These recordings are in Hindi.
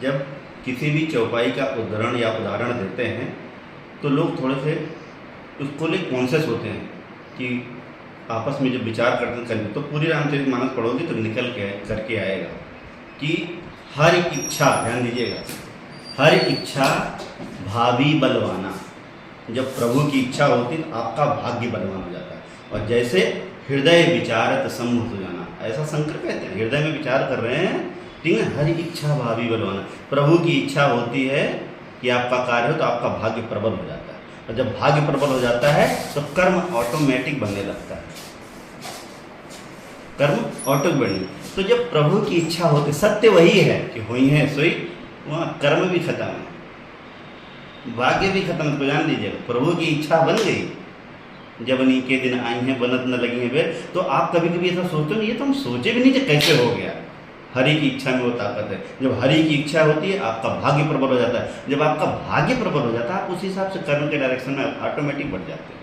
जब किसी भी चौपाई का उदाहरण या उदाहरण देते हैं तो लोग थोड़े से उसको लिए कॉन्शियस होते हैं कि आपस में जब विचार करते हैं तो पूरी रामचरितमानस पढ़ोगे तो निकल के करके आएगा कि हर इच्छा, ध्यान दीजिएगा, हर इच्छा भावी बलवाना। जब प्रभु की इच्छा होती तो आपका भाग्य बलवान हो जाता है। और जैसे हृदय विचारत सम्मुख हो जाना, ऐसा शंकर कहते हैं, हृदय में विचार कर रहे हैं, ठीक है, हर इच्छा भावी बलवाना। प्रभु की इच्छा होती है कि आपका कार्य हो तो आपका भाग्य प्रबल हो जाता है। और जब भाग्य प्रबल हो जाता है तो कर्म ऑटोमेटिक बनने लगता है, कर्म ऑटोमेटिक बनने। तो जब प्रभु की इच्छा होती, सत्य वही है कि हुई है सोई, वहाँ कर्म भी खत्म है, भाग्य भी खत्म। तो जान लीजिएगा, प्रभु की इच्छा बन गई, जब नी के दिन आई हैं बनत न लगी हैं वे। तो आप कभी कभी ऐसा सोचते नहीं, ये तो हम सोचे भी नहीं कि कैसे हो गया। हरि की इच्छा में वो ताकत है। जब हरि की इच्छा होती है आपका भाग्य प्रबल हो जाता है। जब आपका भाग्य प्रबल हो जाता है आप उस हिसाब से कर्म के डायरेक्शन में ऑटोमेटिक बढ़ जाते हैं।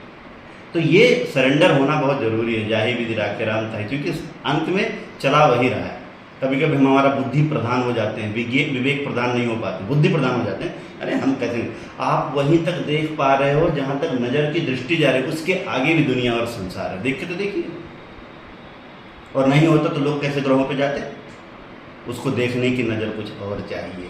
तो ये सरेंडर होना बहुत जरूरी है। जाहि विधि राखे राम था, क्योंकि अंत में चला वही रहा है। कभी कभी हम हमारा बुद्धि प्रधान हो जाते हैं, विवेक प्रधान नहीं हो पाते, बुद्धि प्रधान हो जाते हैं। अरे हम कैसे नहीं? आप वहीं तक देख पा रहे हो जहाँ तक नज़र की दृष्टि जा रही है, उसके आगे भी दुनिया और संसार है। देख के तो देखिए। और नहीं होता तो लोग कैसे ग्रहों पे जाते? उसको देखने की नज़र कुछ और चाहिए।